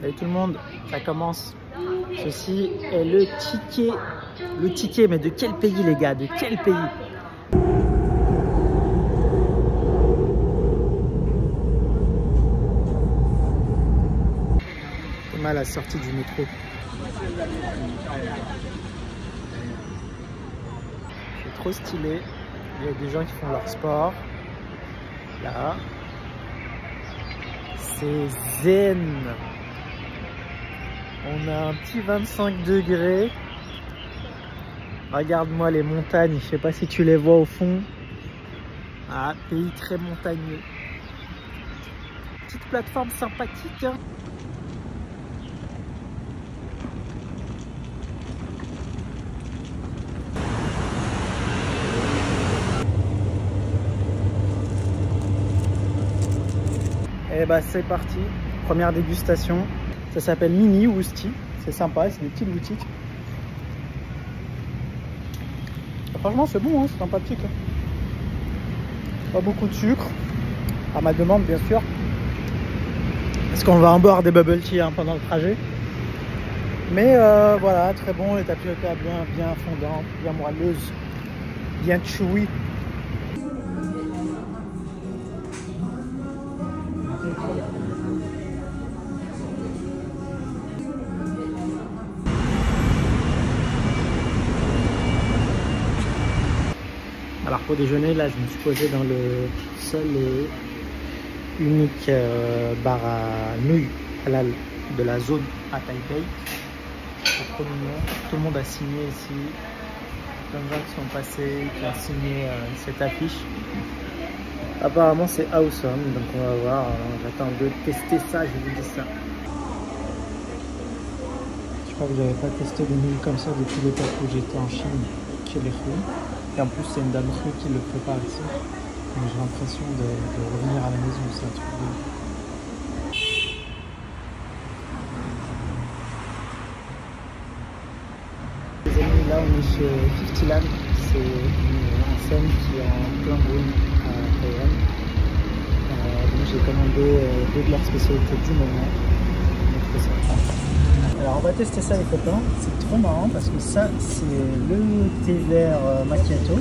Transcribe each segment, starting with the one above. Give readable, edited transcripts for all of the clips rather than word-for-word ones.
Salut tout le monde, ça commence. Ceci est le ticket. Le ticket, mais de quel pays les gars? De quel pays? On a la sortie du métro. C'est trop stylé. Il y a des gens qui font leur sport. Là. C'est zen. On a un petit 25 degrés. Regarde-moi les montagnes. Je sais pas si tu les vois au fond. Ah, pays très montagneux. Petite plateforme sympathique. Hein. Et bah c'est parti, première dégustation. Ça s'appelle Mini Woosti, c'est sympa, c'est des petites boutiques. Franchement c'est bon, hein, c'est sympathique. Pas beaucoup de sucre, à ma demande bien sûr. Parce qu'on va en boire des bubble tea hein, pendant le trajet. Mais voilà, très bon, les tapioca bien fondantes, bien moelleuses, bien chewy. Alors pour déjeuner, là je me suis posé dans le seul et unique bar à nouilles halal de la zone à Taipei. C'est trop mignon, tout le monde a signé ici. Plein de gens qui sont passés, qui ont signé cette affiche. Apparemment c'est awesome, donc on va voir, j'attends de tester ça, je vous dis ça. Je crois que j'avais pas testé des nouilles comme ça depuis l'époque où j'étais en Chine, chez les Roues. Et en plus c'est une dame rue qui le prépare ici. Donc j'ai l'impression de revenir à la maison, c'est un truc de... Les amis, là on est chez 50 Land, c'est une enseigne qui est en plein boom à Taïwan. Donc j'ai commandé deux de leurs spécialités du moment. Donc c'est sympa. Alors on va tester ça les copains, c'est trop marrant parce que ça c'est le thé vert macchiato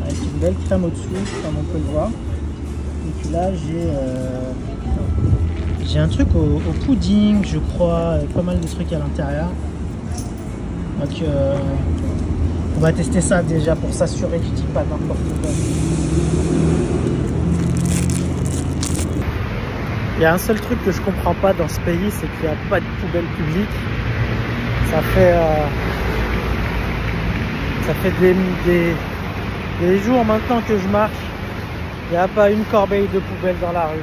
avec une belle crème au-dessus comme on peut le voir. Et puis là j'ai un truc au pudding je crois, avec pas mal de trucs à l'intérieur. Donc on va tester ça déjà pour s'assurer que je dis pas n'importe quoi. Il y a un seul truc que je comprends pas dans ce pays, c'est qu'il n'y a pas de poubelle publique. Ça fait des jours maintenant que je marche. Il n'y a pas une corbeille de poubelle dans la rue.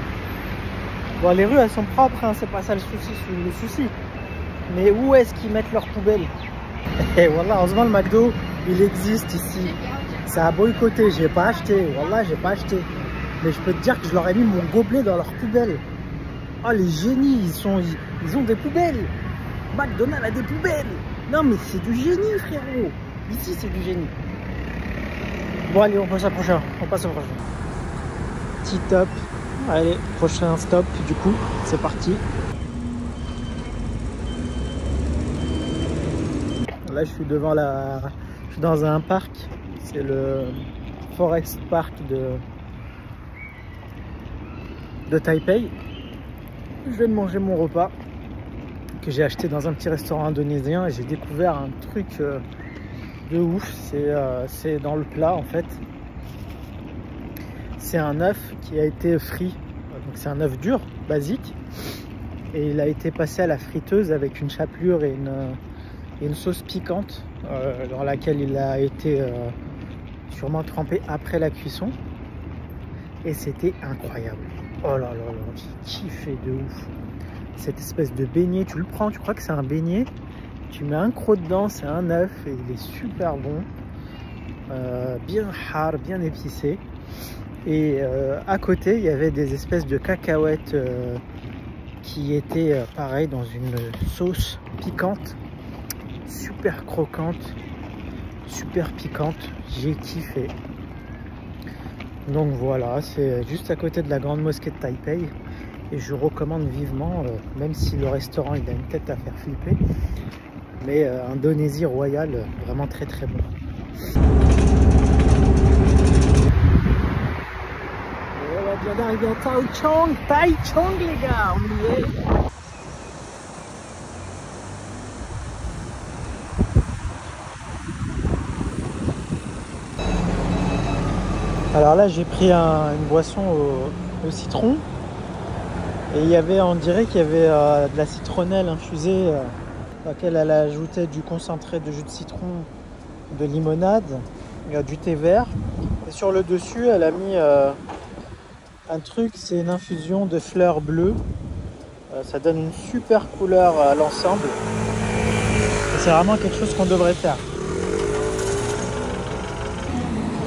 Bon, les rues elles sont propres, hein, c'est pas ça le souci. Mais où est-ce qu'ils mettent leurs poubelles? Et voilà, heureusement le McDo, il existe ici. Ça a boycotté, j'ai pas acheté. Voilà, j'ai pas acheté. Mais je peux te dire que je leur ai mis mon gobelet dans leur poubelle. Oh les génies, ils ont des poubelles. McDonald's a des poubelles. Non mais c'est du génie frérot. Ici c'est du génie. Bon allez, on passe au prochain. Petit top. Allez, prochain stop du coup, c'est parti. Là je suis devant je suis dans un parc. C'est le Forest Park de Taipei. Je viens de manger mon repas que j'ai acheté dans un petit restaurant indonésien et j'ai découvert un truc de ouf. C'est dans le plat en fait. C'est un œuf qui a été frit. Donc c'est un œuf dur, basique. Et il a été passé à la friteuse avec une chapelure et une sauce piquante dans laquelle il a été sûrement trempé après la cuisson. Et c'était incroyable. Oh là là là, j'ai kiffé de ouf. Cette espèce de beignet, tu le prends, tu crois que c'est un beignet, tu mets un croc dedans, c'est un œuf et il est super bon. Bien hard, bien épicé. Et à côté, il y avait des espèces de cacahuètes qui étaient pareil dans une sauce piquante, super croquante, super piquante. J'ai kiffé. Donc voilà, c'est juste à côté de la grande mosquée de Taipei. Et je recommande vivement, même si le restaurant il a une tête à faire flipper. Mais Indonésie royale, vraiment très très bon. Et on vient d'arriver à Taichung, les gars, on y est. Alors là, j'ai pris une boisson au citron. Et il y avait, on dirait qu'il y avait de la citronnelle infusée, à laquelle elle ajoutait du concentré de jus de citron, de limonade, du thé vert. Et sur le dessus, elle a mis un truc, c'est une infusion de fleurs bleues. Ça donne une super couleur à l'ensemble. C'est vraiment quelque chose qu'on devrait faire.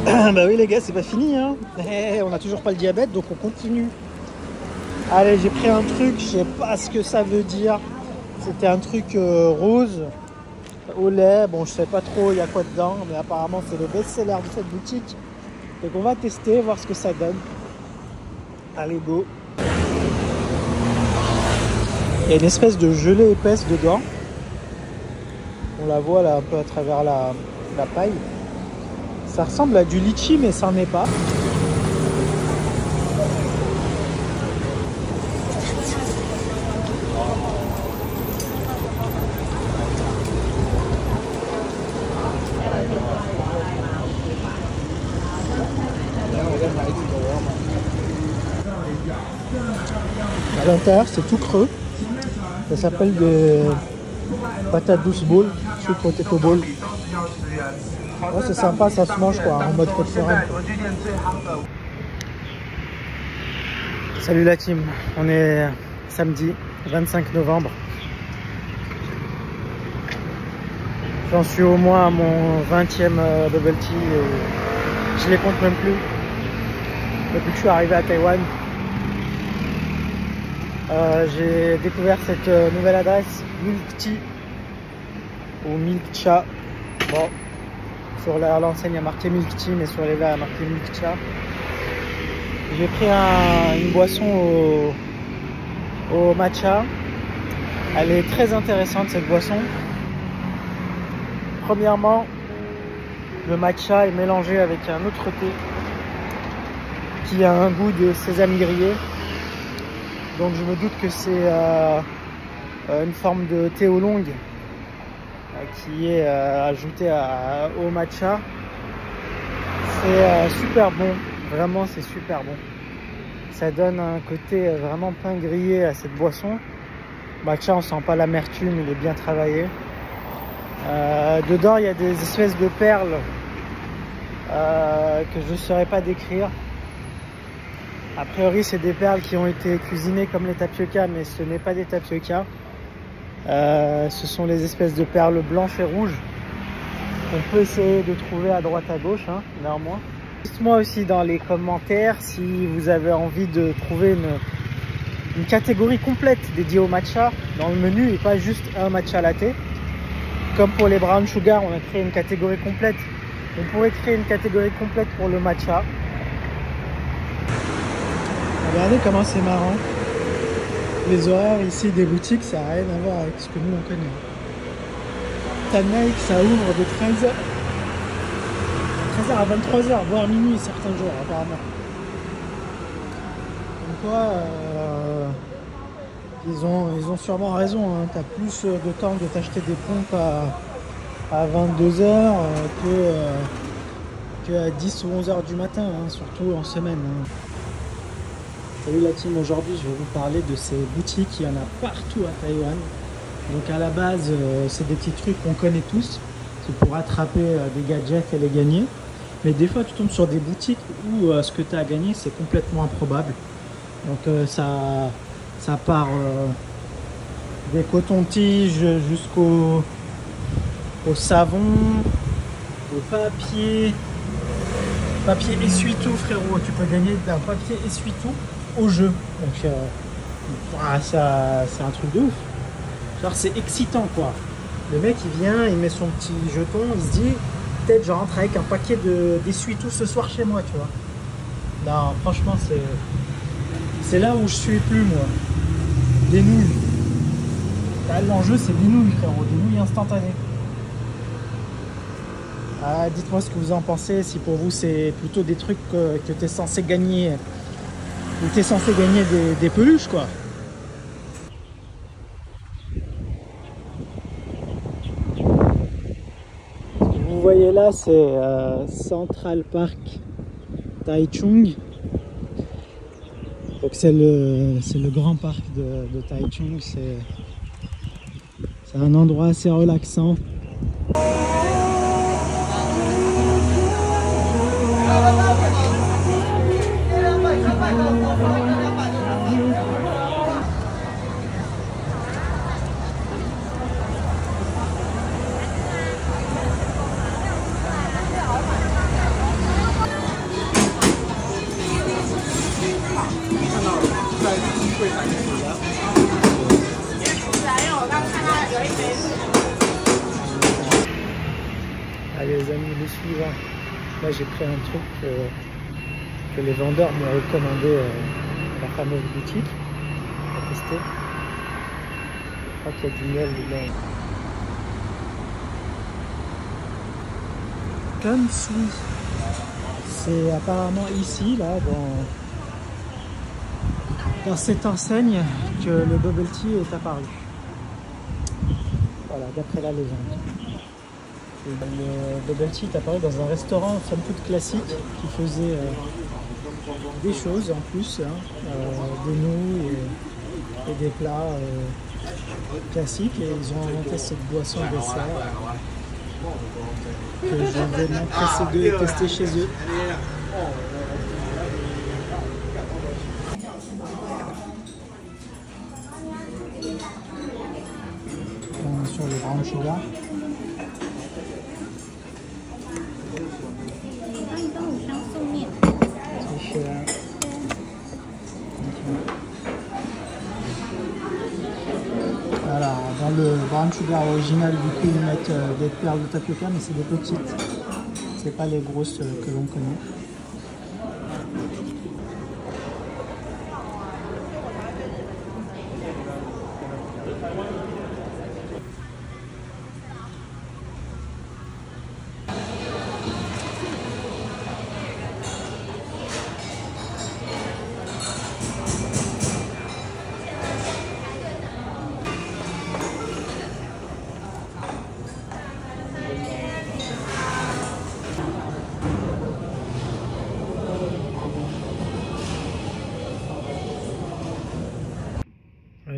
Bah oui les gars, c'est pas fini hein. On n'a toujours pas le diabète, donc on continue. Allez, j'ai pris un truc, je sais pas ce que ça veut dire. C'était un truc rose au lait. Bon, je sais pas trop il y a quoi dedans, mais apparemment c'est le best-seller de cette boutique. Donc on va tester, voir ce que ça donne. Allez, go. Il y a une espèce de gelée épaisse dedans. On la voit là un peu à travers la paille. Ça ressemble à du litchi, mais ça n'en est pas. À l'intérieur, c'est tout creux. Ça s'appelle des patates douces ball, sweet potato ball. Ouais, c'est sympa, ça se mange quoi, en mode côte sereine. Salut la team, on est samedi 25 novembre. J'en suis au moins à mon 20e bubble tea et je les compte même plus. Depuis que je suis arrivé à Taïwan, j'ai découvert cette nouvelle adresse, Milk Tea ou Milk Cha. Bon, sur l'enseigne il y a marqué Milk Tea, mais sur les verres il y a marqué Milk Cha. J'ai pris une boisson au matcha. Elle est très intéressante cette boisson. Premièrement, le matcha est mélangé avec un autre thé qui a un goût de sésame grillé. Donc je me doute que c'est une forme de thé oolong qui est ajouté au matcha. C'est super bon, vraiment c'est super bon. Ça donne un côté vraiment pain grillé à cette boisson. Matcha, on sent pas l'amertume, il est bien travaillé. Dedans il y a des espèces de perles que je ne saurais pas décrire. A priori c'est des perles qui ont été cuisinées comme les tapioca, mais ce n'est pas des tapioca. Ce sont les espèces de perles blanches et rouges qu'on peut essayer de trouver à droite à gauche, hein, néanmoins. Dites-moi aussi dans les commentaires si vous avez envie de trouver une catégorie complète dédiée au matcha dans le menu et pas juste un matcha latte. Comme pour les brown sugar, on a créé une catégorie complète. On pourrait créer une catégorie complète pour le matcha. Regardez comment c'est marrant. Les horaires ici des boutiques, ça n'a rien à voir avec ce que nous on connaît. Tanaï, ça ouvre de 13h à 23h, voire minuit certains jours apparemment. Donc quoi, ils ont sûrement raison. Hein. Tu as plus de temps de t'acheter des pompes à 22h que à 10 ou 11h du matin, hein, surtout en semaine. Hein. Salut la team, aujourd'hui je vais vous parler de ces boutiques, il y en a partout à Taïwan. Donc à la base c'est des petits trucs qu'on connaît tous, c'est pour attraper des gadgets et les gagner. Mais des fois tu tombes sur des boutiques où ce que tu as à gagner c'est complètement improbable. Donc ça part des cotons-tiges jusqu'au savon, au papier essuie-tout frérot. Tu peux gagner d'un papier essuie-tout au jeu. Donc c'est un truc de ouf. Genre c'est excitant quoi. Le mec il vient, il met son petit jeton, il se dit peut-être je rentre avec un paquet d'essuie-tout ce soir chez moi, tu vois. Non franchement C'est là où je suis plus, moi. Des nouilles. L'enjeu, c'est des nouilles, frérot. Des nouilles instantanées. Ah, dites-moi ce que vous en pensez. Si pour vous, c'est plutôt des trucs que tu es censé gagner. Ou tu es censé gagner des peluches, quoi. Ce que vous voyez là, c'est Central Park Taichung. Donc c'est le grand parc de Taichung. C'est un endroit assez relaxant. Allez les amis, le suivant. Là j'ai pris un truc que les vendeurs m'ont recommandé à la fameuse boutique. On va tester. Je crois qu'il y a du miel dedans. Kansui. C'est apparemment ici, là, dans cette enseigne que le bubble tea est apparu. Voilà, d'après la légende. Et le bubble tea est apparu dans un restaurant somme toute classique qui faisait des choses en plus, hein, des nouilles et des plats classiques, et ils ont inventé cette boisson dessert que je vais m'empresser de tester chez eux. On est sur le brown sugar. Voilà, dans le brown sugar original, du coup, ils mettent des perles de tapioca, mais c'est des petites. C'est pas les grosses que l'on connaît.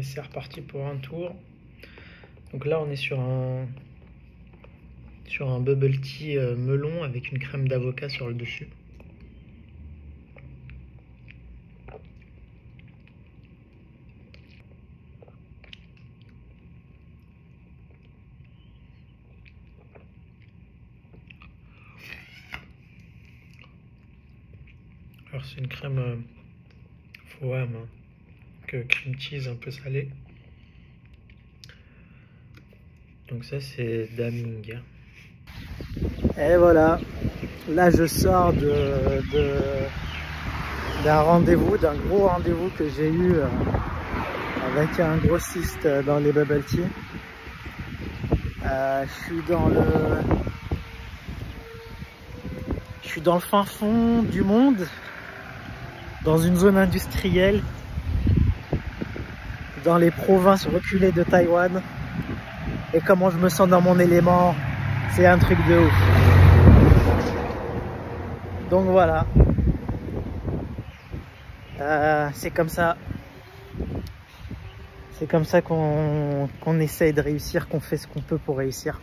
C'est reparti pour un tour. Donc là on est sur un bubble tea melon avec une crème d'avocat sur le dessus. Alors c'est une crème Foam, hein. Cream cheese un peu salé. Donc ça c'est Daming. Et voilà, là je sors d'un rendez-vous, d'un gros rendez-vous que j'ai eu avec un grossiste dans les bubble tea. Je suis dans le fin fond du monde, dans une zone industrielle, dans les provinces reculées de Taïwan, et comment je me sens dans mon élément, c'est un truc de ouf. Donc voilà, c'est comme ça qu'on essaye de réussir, qu'on fait ce qu'on peut pour réussir.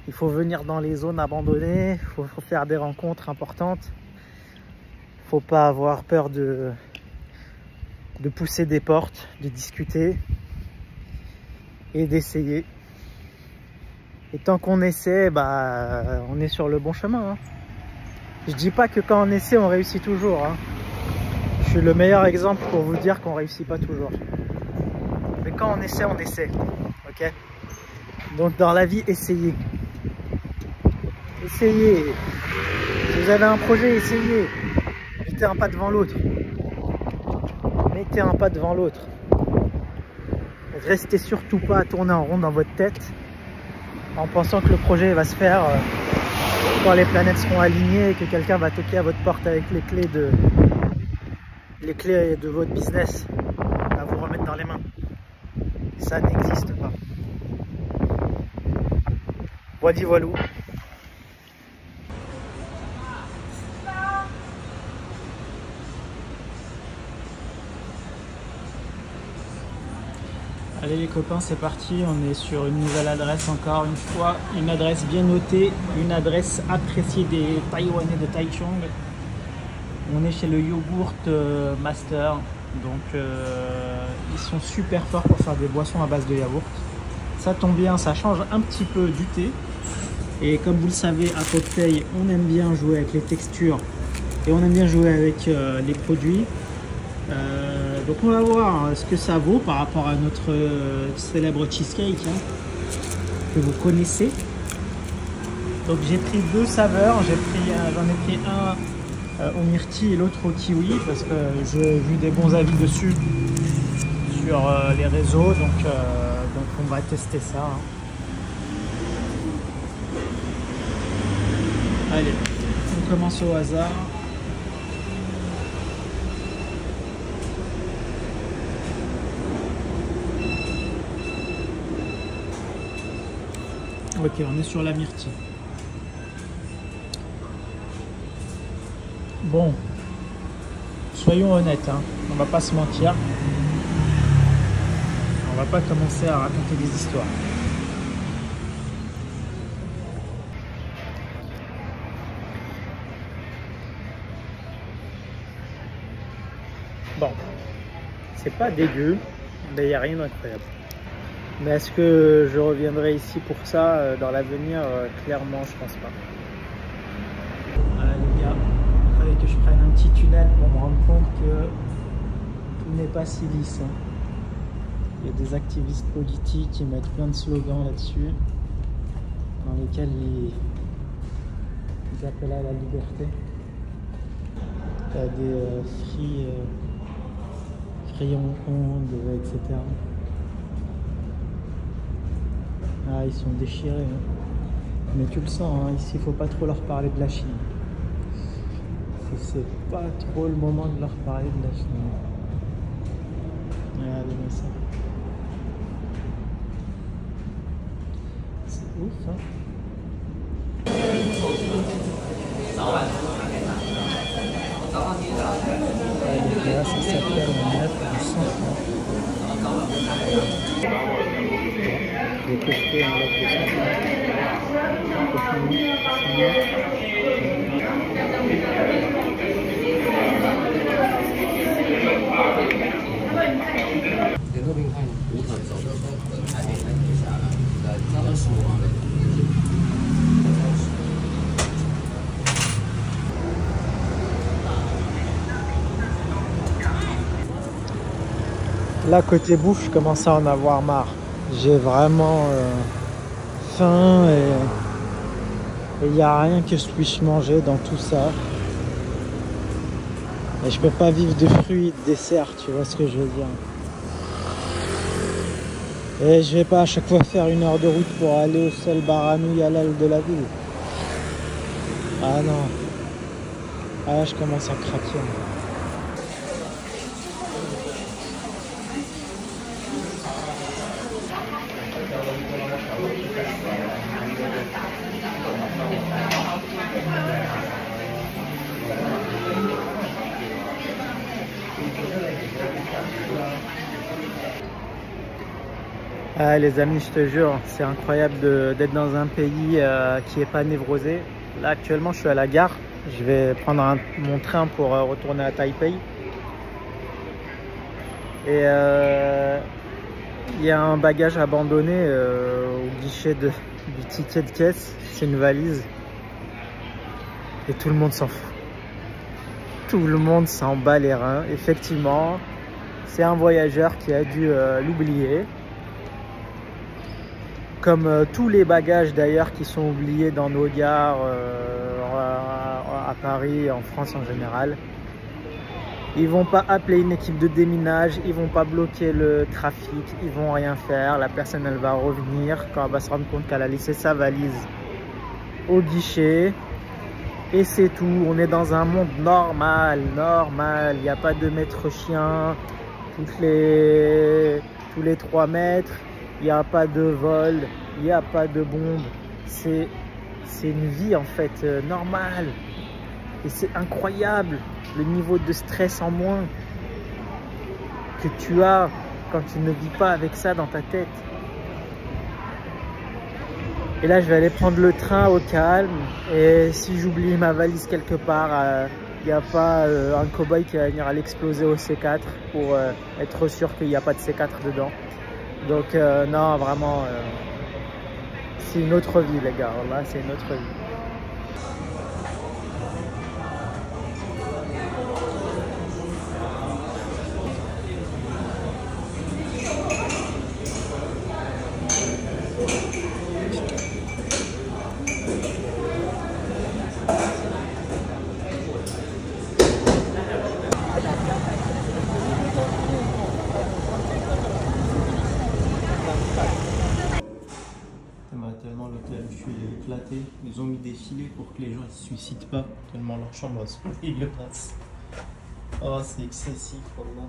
Il faut venir dans les zones abandonnées, il faut faire des rencontres importantes, il ne faut pas avoir peur de pousser des portes, de discuter et d'essayer. Et tant qu'on essaie, on est sur le bon chemin, hein. Je dis pas que quand on essaie, on réussit toujours, hein. Je suis le meilleur exemple pour vous dire qu'on réussit pas toujours. Mais quand on essaie, ok? Donc dans la vie, essayez. Essayez. Si vous avez un projet, essayez. Mettez un pas devant l'autre. mettez un pas devant l'autre. Restez surtout pas à tourner en rond dans votre tête en pensant que le projet va se faire quand les planètes seront alignées et que quelqu'un va toquer à votre porte avec les clés de votre business à vous remettre dans les mains. Ça n'existe pas. Voili voilou. Allez les copains, c'est parti, on est sur une nouvelle adresse encore une fois, une adresse bien notée, une adresse appréciée des Taïwanais de Taichung. On est chez le Yoghurt Master, donc ils sont super forts pour faire des boissons à base de yaourt. Ça tombe bien, ça change un petit peu du thé. Et comme vous le savez, à Cocktail, on aime bien jouer avec les textures et on aime bien jouer avec les produits. Donc on va voir ce que ça vaut par rapport à notre célèbre cheesecake que vous connaissez. Donc j'ai pris deux saveurs, j'en ai pris un au myrtille et l'autre au kiwi parce que j'ai vu des bons avis dessus sur les réseaux, donc on va tester ça. Allez, on commence au hasard. Ok, on est sur la myrtille. Bon, soyons honnêtes, on va pas se mentir. On va pas commencer à raconter des histoires. Bon, c'est pas dégueu, mais il n'y a rien d'incroyable. Mais est-ce que je reviendrai ici pour ça dans l'avenir? Clairement, je pense pas. Les gars, il fallait que je prenne un petit tunnel pour me rendre compte que tout n'est pas si lisse. Il y a des activistes politiques qui mettent plein de slogans là-dessus, dans lesquels ils appellent à la liberté. Il y a des Free Hong Kong, etc. Ah, ils sont déchirés. Mais tu le sens, ici, il ne faut pas trop leur parler de la Chine. C'est pas trop le moment de leur parler de la Chine. Regardez-moi ça. C'est ouf, Et là, ça s'appelle le 9 du centre. Je vais tester un bloc de Là, côté bouffe, je commence à en avoir marre. J'ai vraiment faim et il n'y a rien que je puisse manger dans tout ça. Et je peux pas vivre de fruits et de desserts, tu vois ce que je veux dire. Et je vais pas à chaque fois faire 1 heure de route pour aller au seul bar à nouilles halal de la ville. Ah non. Ah là, je commence à craquer. Ah, les amis, je te jure, c'est incroyable d'être dans un pays qui n'est pas névrosé. Là, actuellement, je suis à la gare. Je vais prendre mon train pour retourner à Taipei. Et il y a un bagage abandonné au guichet du ticket de caisse. C'est une valise. Et tout le monde s'en fout. Tout le monde s'en bat les reins. Effectivement, c'est un voyageur qui a dû l'oublier. Comme tous les bagages d'ailleurs qui sont oubliés dans nos gares à Paris et en France en général. Ils vont pas appeler une équipe de déminage, ils vont pas bloquer le trafic, ils vont rien faire. La personne, elle va revenir quand elle va se rendre compte qu'elle a laissé sa valise au guichet. Et c'est tout. On est dans un monde normal. Il n'y a pas de maître chien tous les 3 mètres. Il n'y a pas de vol, il n'y a pas de bombe. C'est une vie en fait normale. Et c'est incroyable le niveau de stress en moins que tu as quand tu ne vis pas avec ça dans ta tête. Et là, je vais aller prendre le train au calme. Et si j'oublie ma valise quelque part, il n'y a pas un cow-boy qui va venir à l'exploser au C4 pour être sûr qu'il n'y a pas de C4 dedans. Donc non, vraiment, c'est une autre vie les gars. Là, c'est une autre vie. Tellement l'hôtel où je suis éclaté, ils ont mis des filets pour que les gens ne se suicident pas, tellement leur chambre sont dégueulasses. Oh, c'est excessif, voilà.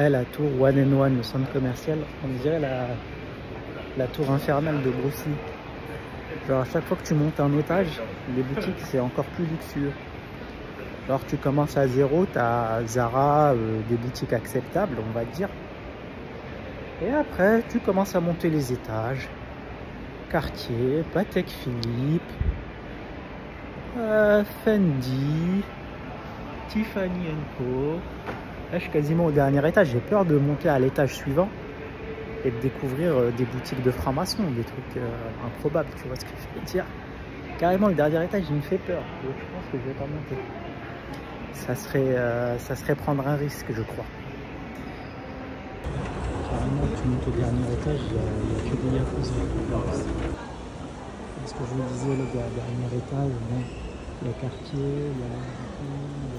La tour One and One, le centre commercial, on dirait la tour infernale de Bruce Lee. Genre à chaque fois que tu montes un étage, les boutiques c'est encore plus luxueux. Alors tu commences à zéro, tu as Zara, des boutiques acceptables, on va dire. Et après, tu commences à monter les étages. Cartier, Patek Philippe, Fendi, Tiffany & Co. Là, je suis quasiment au dernier étage. J'ai peur de monter à l'étage suivant et de découvrir des boutiques de francs-maçons, des trucs improbables, tu vois ce que je veux dire. Carrément, le dernier étage, il me fait peur. Donc, je pense que je vais pas monter. Ça serait prendre un risque, je crois. Carrément, tu montes au dernier étage, il n'y a que des yakuza. C'est ce que je vous disais, le dernier étage, bon, il y a Cartier, il y a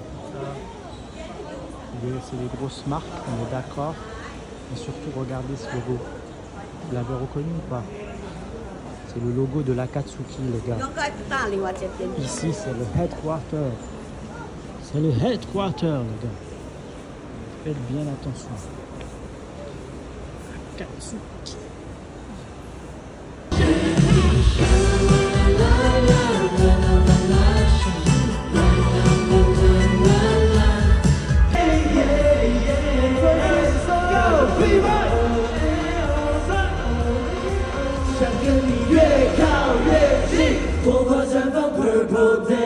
tout ça. C'est des grosses marques, on est d'accord. Et surtout, regardez ce logo. Vous l'avez reconnu ou pas? C'est le logo de l'Akatsuki, les gars. Ici, c'est le headquarter. C'est le headquarter, les gars. Faites bien attention. Akatsuki. Purple